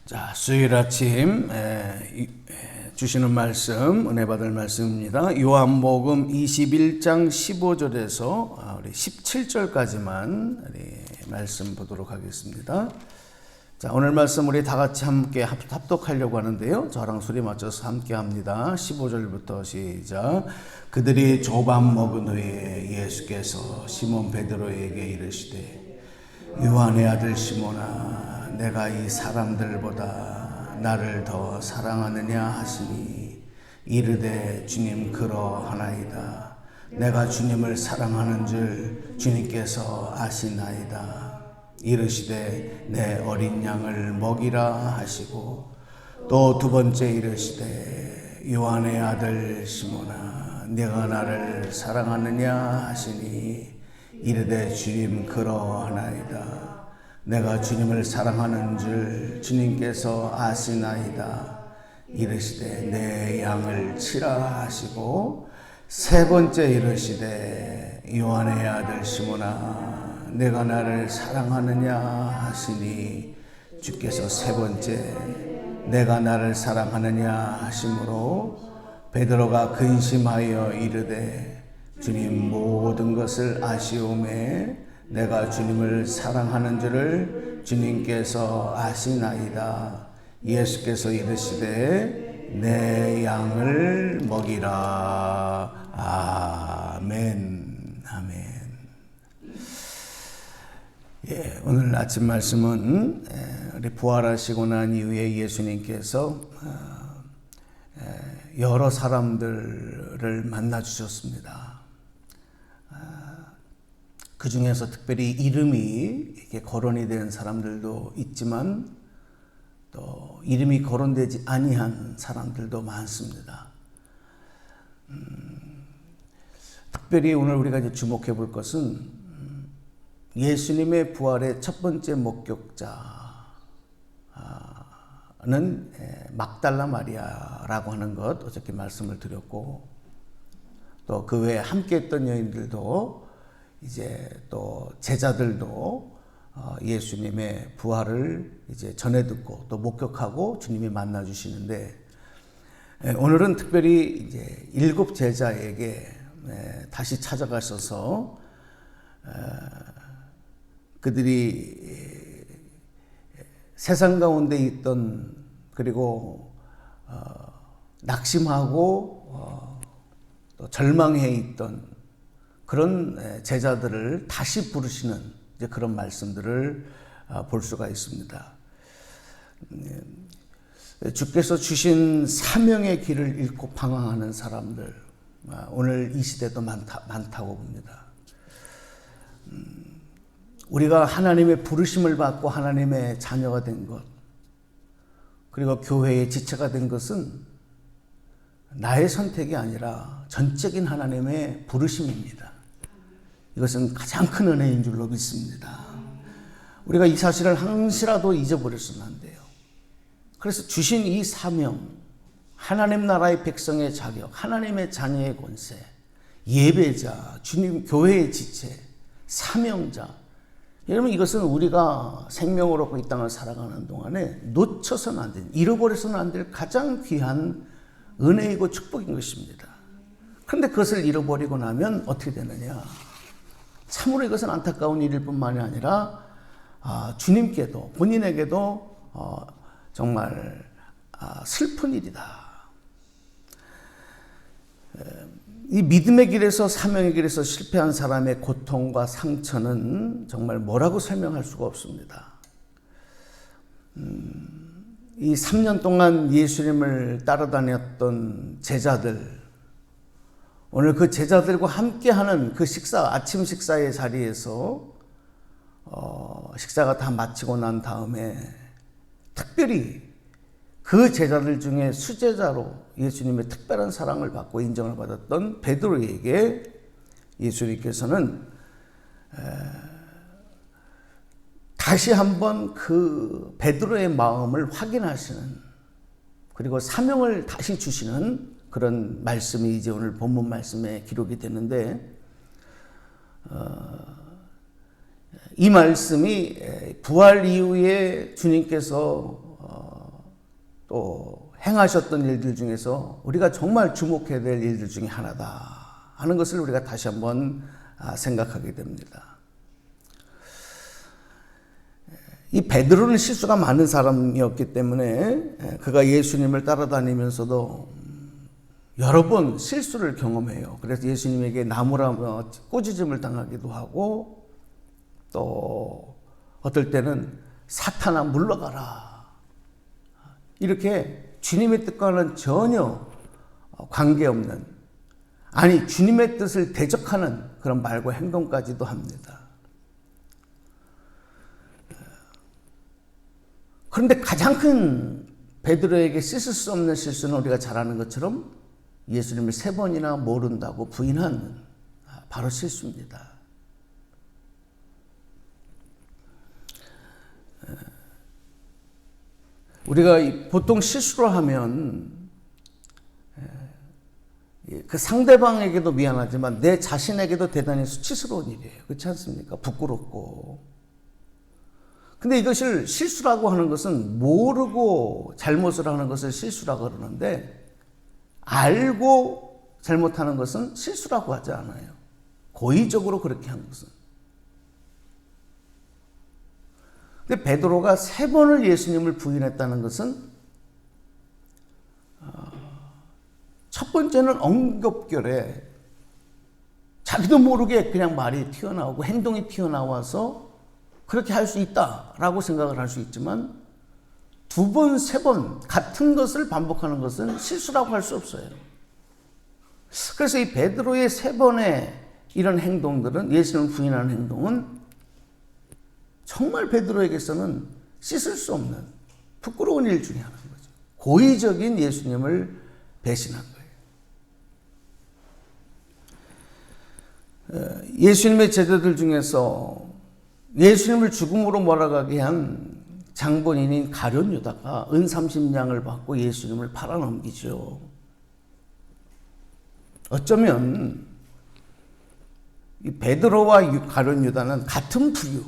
자, 수요일 아침 주시는 말씀, 은혜 받을 말씀입니다. 요한복음 21장 15절에서 우리 17절까지만 우리 말씀 보도록 하겠습니다. 자, 오늘 말씀 우리 다 같이 함께 합독하려고 하는데요. 저랑 소리 맞춰서 함께 합니다. 15절부터 시작. 그들이 조밥 먹은 후에 예수께서 시몬 베드로에게 이르시되 요한의 아들 시몬아, 내가 이 사람들보다 나를 더 사랑하느냐 하시니 이르되 주님 그러하나이다. 내가 주님을 사랑하는 줄 주님께서 아시나이다. 이르시되 내 어린 양을 먹이라 하시고 또 두 번째 이르시되 요한의 아들 시몬아, 내가 나를 사랑하느냐 하시니 이르되 주님 그러하나이다. 내가 주님을 사랑하는 줄 주님께서 아시나이다. 이르시되 내 양을 치라 하시고 세 번째 이르시되 요한의 아들 시몬아, 내가 나를 사랑하느냐 하시니 주께서 세 번째 내가 나를 사랑하느냐 하심으로 베드로가 근심하여 이르되 주님 모든 것을 아시오매 내가 주님을 사랑하는 줄을 주님께서 아시나이다. 예수께서 이르시되 내 양을 먹이라. 아멘. 아멘. 예, 오늘 아침 말씀은 우리 부활하시고 난 이후에 예수님께서 여러 사람들을 만나 주셨습니다. 그 중에서 특별히 이름이 이렇게 거론이 된 사람들도 있지만 또 이름이 거론되지 아니한 사람들도 많습니다. 특별히 오늘 우리가 이제 주목해 볼 것은 예수님의 부활의 첫 번째 목격자는 막달라 마리아라고 하는 것 어저께 말씀을 드렸고, 또 그 외에 함께 했던 여인들도 이제 또 제자들도 예수님의 부활을 이제 전해 듣고 또 목격하고 주님이 만나 주시는데, 오늘은 특별히 이제 7 제자에게 다시 찾아가셔서 그들이 세상 가운데 있던, 그리고 낙심하고 또 절망해 있던 그런 제자들을 다시 부르시는 이제 그런 말씀들을 볼 수가 있습니다. 주께서 주신 사명의 길을 잃고 방황하는 사람들, 오늘 이 시대도 많다고 봅니다. 우리가 하나님의 부르심을 받고 하나님의 자녀가 된 것, 그리고 교회의 지체가 된 것은 나의 선택이 아니라 전적인 하나님의 부르심입니다. 이것은 가장 큰 은혜인 줄로 믿습니다. 우리가 이 사실을 한시라도 잊어버려서는 안 돼요. 그래서 주신 이 사명, 하나님 나라의 백성의 자격, 하나님의 자녀의 권세, 예배자, 주님 교회의 지체, 사명자, 여러분 이것은 우리가 생명을 얻고 이 땅을 살아가는 동안에 놓쳐서는 안 되는, 잃어버려서는 안 될 가장 귀한 은혜이고 축복인 것입니다. 그런데 그것을 잃어버리고 나면 어떻게 되느냐? 참으로 이것은 안타까운 일일 뿐만이 아니라 주님께도 본인에게도 정말 슬픈 일이다. 이 믿음의 길에서 사명의 길에서 실패한 사람의 고통과 상처는 정말 뭐라고 설명할 수가 없습니다. 이 3년 동안 예수님을 따라다녔던 제자들, 오늘 그 제자들과 함께하는 그 아침 식사의 자리에서 식사가 다 마치고 난 다음에 특별히 그 제자들 중에 수제자로 예수님의 특별한 사랑을 받고 인정을 받았던 베드로에게 예수님께서는 다시 한번 그 베드로의 마음을 확인하시는, 그리고 사명을 다시 주시는 그런 말씀이 이제 오늘 본문 말씀에 기록이 되는데, 이 말씀이 부활 이후에 주님께서 또 행하셨던 일들 중에서 우리가 정말 주목해야 될 일들 중에 하나다 하는 것을 우리가 다시 한번 생각하게 됩니다. 이 베드로는 실수가 많은 사람이었기 때문에 그가 예수님을 따라다니면서도 여러 번 실수를 경험해요. 그래서 예수님에게 나무라 꾸짖음을 당하기도 하고 또 어떨 때는 사탄아 물러가라 이렇게 주님의 뜻과는 전혀 관계없는, 아니 주님의 뜻을 대적하는 그런 말과 행동까지도 합니다. 그런데 가장 큰 베드로에게 씻을 수 없는 실수는 우리가 잘 아는 것처럼 예수님을 3번이나 모른다고 부인한 바로 실수입니다. 우리가 보통 실수를 하면 그 상대방에게도 미안하지만 내 자신에게도 대단히 수치스러운 일이에요. 그렇지 않습니까? 부끄럽고. 근데 이것을 실수라고 하는 것은 모르고 잘못을 하는 것을 실수라고 그러는데 알고 잘못하는 것은 실수라고 하지 않아요. 고의적으로 그렇게 한 것은. 근데 베드로가 3번을 예수님을 부인했다는 것은 첫 번째는 엉겁결에 자기도 모르게 그냥 말이 튀어나오고 행동이 튀어나와서 그렇게 할 수 있다라고 생각을 할 수 있지만 2번, 3번 같은 것을 반복하는 것은 실수라고 할 수 없어요. 그래서 이 베드로의 3번의 이런 행동들은, 예수님을 부인하는 행동은 정말 베드로에게서는 씻을 수 없는 부끄러운 일 중에 하나인 거죠. 고의적인 예수님을 배신한 거예요. 예수님의 제자들 중에서 예수님을 죽음으로 몰아가게 한 장본인인 가룟 유다가 은 30냥을 받고 예수님을 팔아넘기죠. 어쩌면 이 베드로와 가룟 유다는 같은 부류,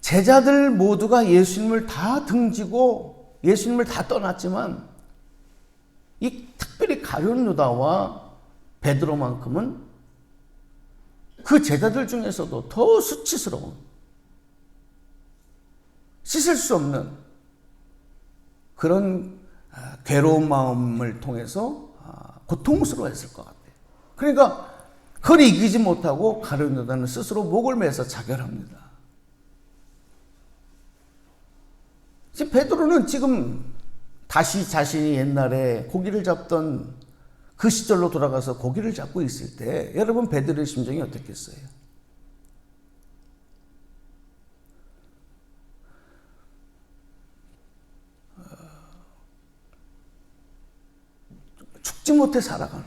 제자들 모두가 예수님을 다 등지고 예수님을 다 떠났지만 이 특별히 가룟 유다와 베드로만큼은 그 제자들 중에서도 더 수치스러운, 씻을 수 없는 그런 괴로운 마음을 통해서 고통스러워했을 것 같아요. 그러니까 그걸 이기지 못하고 가룟 유다는 스스로 목을 매서 자결합니다. 지금 베드로는 지금 다시 자신이 옛날에 고기를 잡던 그 시절로 돌아가서 고기를 잡고 있을 때 여러분 베드로의 심정이 어떻겠어요? 죽지 못해 살아가는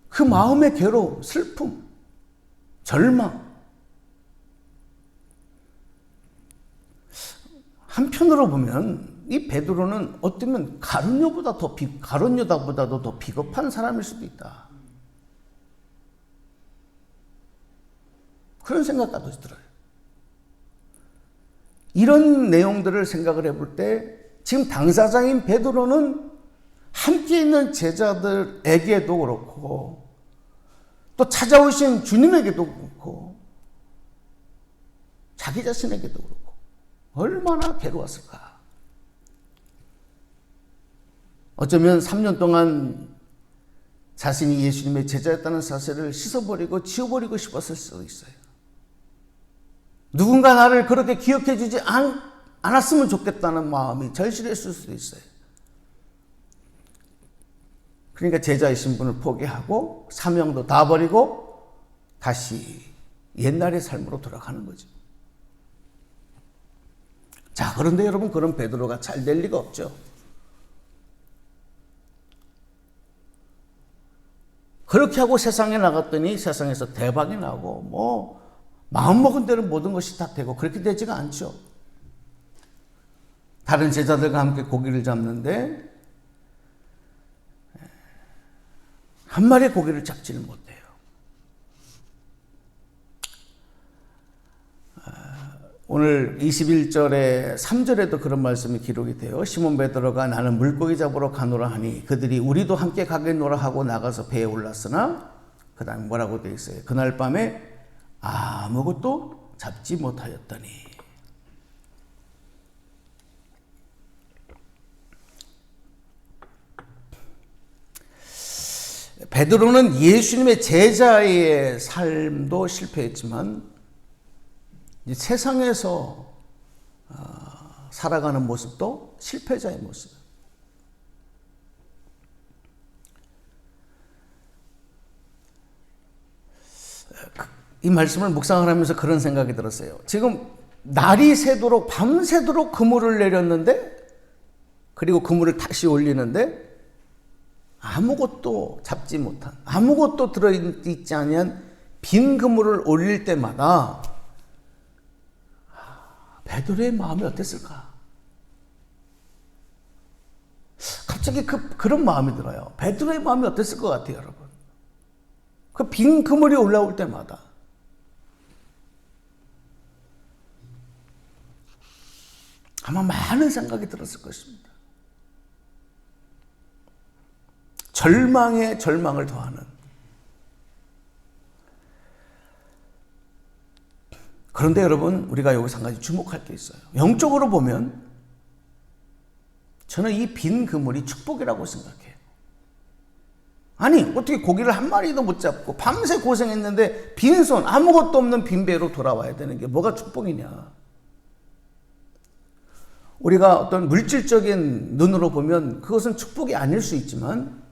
그 마음의 괴로움, 슬픔, 절망. 한편으로 보면 이 베드로는 어쩌면 가룟 유다보다도 더 비겁한 사람일 수도 있다. 그런 생각까지 들어요. 이런 내용들을 생각을 해볼 때 지금 당사자인 베드로는 함께 있는 제자들에게도 그렇고 또 찾아오신 주님에게도 그렇고 자기 자신에게도 그렇고 얼마나 괴로웠을까. 어쩌면 3년 동안 자신이 예수님의 제자였다는 사실을 씻어버리고 지워버리고 싶었을 수도 있어요. 누군가 나를 그렇게 기억해 주지 않았으면 좋겠다는 마음이 절실했을 수도 있어요. 그러니까 제자의 신분을 포기하고 사명도 다 버리고 다시 옛날의 삶으로 돌아가는 거죠. 자, 그런데 여러분, 그런 베드로가 잘 될 리가 없죠. 그렇게 하고 세상에 나갔더니 세상에서 대박이 나고 마음먹은 대로 모든 것이 다 되고 그렇게 되지가 않죠. 다른 제자들과 함께 고기를 잡는데 한 마리의 고기를 잡지는 못해요. 오늘 21절에 3절에도 그런 말씀이 기록이 돼요. 시몬 베드로가 나는 물고기 잡으러 가노라 하니 그들이 우리도 함께 가겠노라 하고 나가서 배에 올랐으나 그 다음에 뭐라고 되어 있어요? 그날 밤에 아무것도 잡지 못하였더니. 베드로는 예수님의 제자의 삶도 실패했지만 세상에서 살아가는 모습도 실패자의 모습. 이 말씀을 묵상을 하면서 그런 생각이 들었어요. 지금 날이 새도록 밤새도록 그물을 내렸는데, 그리고 그물을 다시 올리는데 아무것도 잡지 못한, 아무것도 들어있지 않은 빈 그물을 올릴 때마다 베드로의 마음이 어땠을까? 갑자기 그런 마음이 들어요. 베드로의 마음이 어땠을 것 같아요, 여러분? 그 빈 그물이 올라올 때마다. 아마 많은 생각이 들었을 것입니다. 절망에 절망을 더하는. 그런데 여러분, 우리가 여기서 한 가지 주목할 게 있어요. 영적으로 보면 저는 이 빈 그물이 축복이라고 생각해요. 아니, 어떻게 고기를 한 마리도 못 잡고 밤새 고생했는데 빈손, 아무것도 없는 빈 배로 돌아와야 되는 게 뭐가 축복이냐. 우리가 어떤 물질적인 눈으로 보면 그것은 축복이 아닐 수 있지만,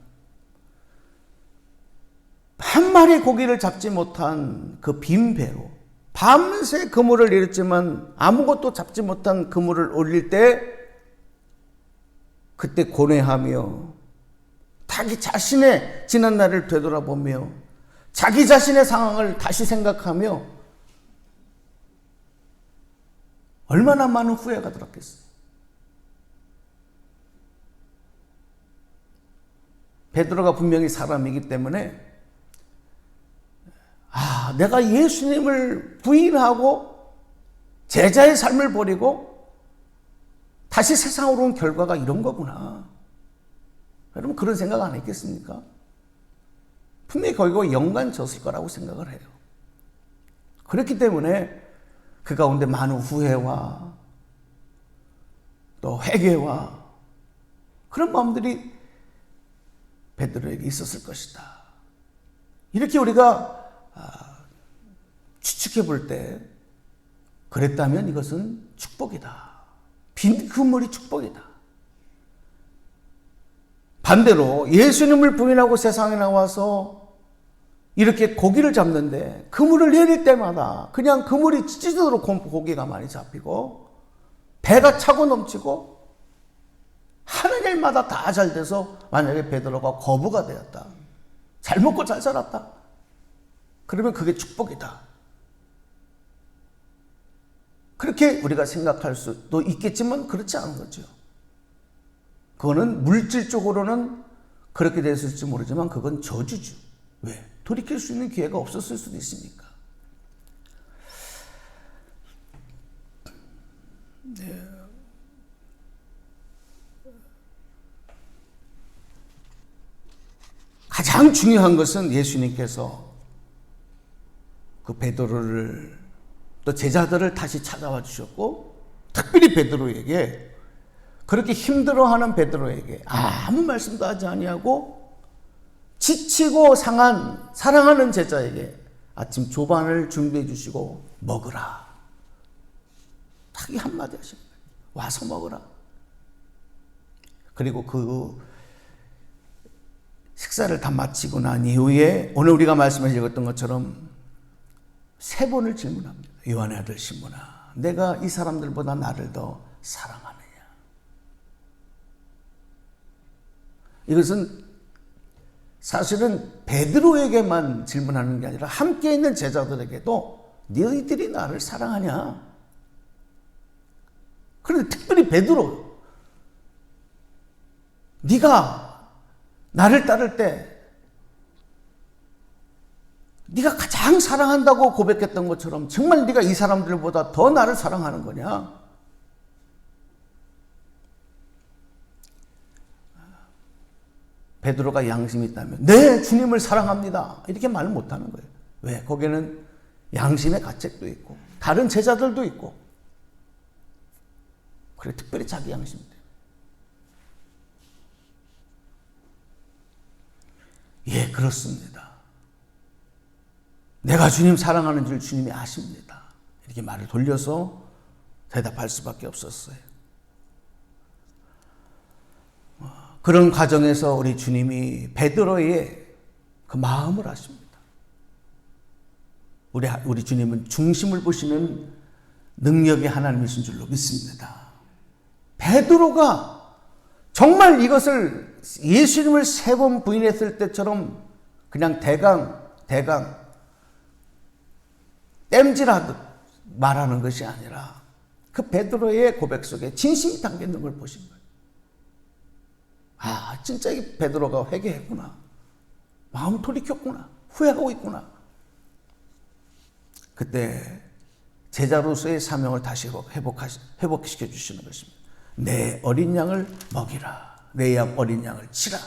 한 마리 고기를 잡지 못한 그 빈 배로 밤새 그물을 내렸지만 아무것도 잡지 못한 그물을 올릴 때, 그때 고뇌하며 자기 자신의 지난 날을 되돌아보며 자기 자신의 상황을 다시 생각하며 얼마나 많은 후회가 들었겠어요. 베드로가 분명히 사람이기 때문에 내가 예수님을 부인하고 제자의 삶을 버리고 다시 세상으로 온 결과가 이런 거구나. 여러분, 그런 생각 안 했겠습니까? 분명히 거기가 연관졌을 거라고 생각을 해요. 그렇기 때문에 그 가운데 많은 후회와 또 회개와 그런 마음들이 베드로에게 있었을 것이다. 이렇게 우리가 추측해 볼 때, 그랬다면 이것은 축복이다. 빈 그물이 축복이다. 반대로 예수님을 부인하고 세상에 나와서 이렇게 고기를 잡는데 그물을 내릴 때마다 그냥 그물이 찢어지도록 고기가 많이 잡히고 배가 차고 넘치고 하는 일마다 다 잘 돼서, 만약에 베드로가 거부가 되었다, 잘 먹고 잘 살았다, 그러면 그게 축복이다. 그렇게 우리가 생각할 수도 있겠지만 그렇지 않은 거죠. 그거는 물질적으로는 그렇게 됐을지 모르지만 그건 저주죠. 왜? 돌이킬 수 있는 기회가 없었을 수도 있으니까. 네. 가장 중요한 것은 예수님께서 그 베드로를, 또 제자들을 다시 찾아와 주셨고, 특별히 베드로에게, 그렇게 힘들어하는 베드로에게 아무 말씀도 하지 아니하고 지치고 상한 사랑하는 제자에게 아침 조반을 준비해 주시고 먹으라, 딱 이 한마디 하신 거예요. 와서 먹으라. 그리고 그 식사를 다 마치고 난 이후에 오늘 우리가 말씀을 읽었던 것처럼 3번을 질문합니다. 요한의 아들 시몬아, 내가 이 사람들보다 나를 더 사랑하느냐? 이것은 사실은 베드로에게만 질문하는 게 아니라 함께 있는 제자들에게도 너희들이 나를 사랑하냐? 그런데 특별히 베드로, 네가 나를 따를 때 네가 가장 사랑한다고 고백했던 것처럼 정말 네가 이 사람들보다 더 나를 사랑하는 거냐? 베드로가 양심이 있다면 네, 주님을 사랑합니다. 이렇게 말을 못하는 거예요. 왜? 거기에는 양심의 가책도 있고 다른 제자들도 있고 그래 특별히 자기 양심도 예, 그렇습니다. 내가 주님 사랑하는 줄 주님이 아십니다. 이렇게 말을 돌려서 대답할 수밖에 없었어요. 그런 과정에서 우리 주님이 베드로의 그 마음을 아십니다. 우리 주님은 중심을 보시는 능력의 하나님이신 줄로 믿습니다. 베드로가 정말 이것을 예수님을 3번 부인했을 때처럼 그냥 대강 땜질하듯 말하는 것이 아니라 그 베드로의 고백 속에 진심이 담겨 있는 걸 보신 거예요. 아, 진짜 이 베드로가 회개했구나. 마음을 돌이켰구나. 후회하고 있구나. 그때 제자로서의 사명을 다시 회복시켜 주시는 것입니다. 내 어린 양을 먹이라. 내 어린 양을 치라.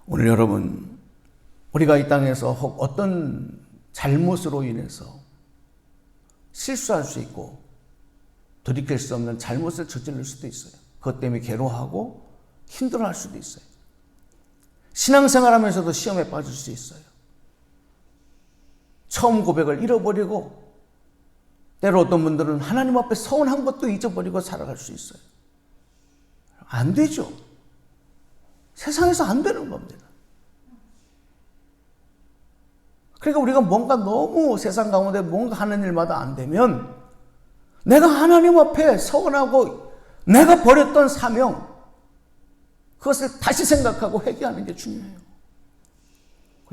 오늘 여러분, 우리가 이 땅에서 혹 어떤 잘못으로 인해서 실수할 수 있고 돌이킬 수 없는 잘못을 저지를 수도 있어요. 그것 때문에 괴로워하고 힘들어할 수도 있어요. 신앙생활하면서도 시험에 빠질 수 있어요. 처음 고백을 잃어버리고 때로 어떤 분들은 하나님 앞에 서운한 것도 잊어버리고 살아갈 수 있어요. 안 되죠. 세상에서 안 되는 겁니다. 그러니까 우리가 뭔가 너무 세상 가운데 뭔가 하는 일마다 안 되면 내가 하나님 앞에 서운하고 내가 버렸던 사명 그것을 다시 생각하고 회개하는 게 중요해요.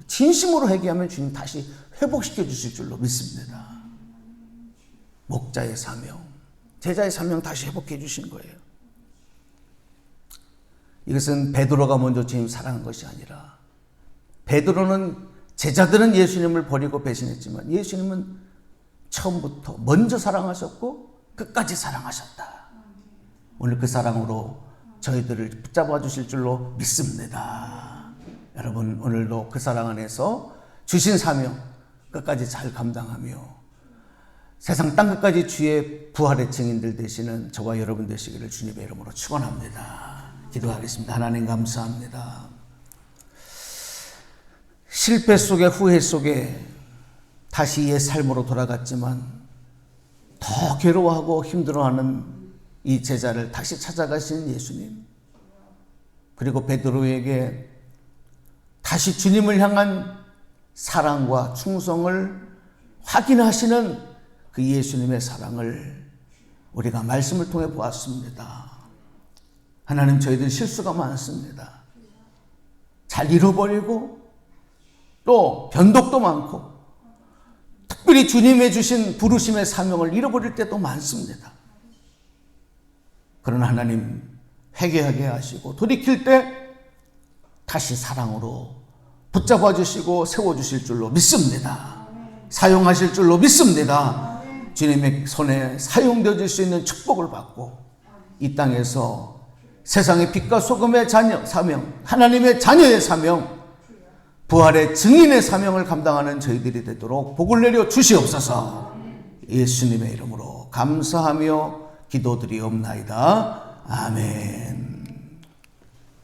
진심으로 회개하면 주님 다시 회복시켜 주실 줄로 믿습니다. 목자의 사명, 제자의 사명 다시 회복해 주신 거예요. 이것은 베드로가 먼저 주님 사랑한 것이 아니라 베드로는 제자들은 예수님을 버리고 배신했지만 예수님은 처음부터 먼저 사랑하셨고 끝까지 사랑하셨다. 오늘 그 사랑으로 저희들을 붙잡아 주실 줄로 믿습니다. 여러분 오늘도 그 사랑 안에서 주신 사명 끝까지 잘 감당하며 세상 땅끝까지 주의 부활의 증인들 되시는 저와 여러분 되시기를 주님의 이름으로 축원합니다. 기도하겠습니다. 하나님 감사합니다. 실패 속에 후회 속에 다시 옛 삶으로 돌아갔지만 더 괴로워하고 힘들어하는 이 제자를 다시 찾아가시는 예수님, 그리고 베드로에게 다시 주님을 향한 사랑과 충성을 확인하시는 그 예수님의 사랑을 우리가 말씀을 통해 보았습니다. 하나님, 저희들 실수가 많습니다. 잘 잃어버리고 또 변덕도 많고 특별히 주님의 주신 부르심의 사명을 잃어버릴 때도 많습니다. 그러나 하나님, 회개하게 하시고 돌이킬 때 다시 사랑으로 붙잡아 주시고 세워주실 줄로 믿습니다. 사용하실 줄로 믿습니다. 주님의 손에 사용되어질 수 있는 축복을 받고 이 땅에서 세상의 빛과 소금의 자녀 사명, 하나님의 자녀의 사명, 부활의 증인의 사명을 감당하는 저희들이 되도록 복을 내려 주시옵소서. 예수님의 이름으로 감사하며 기도드리옵나이다. 아멘.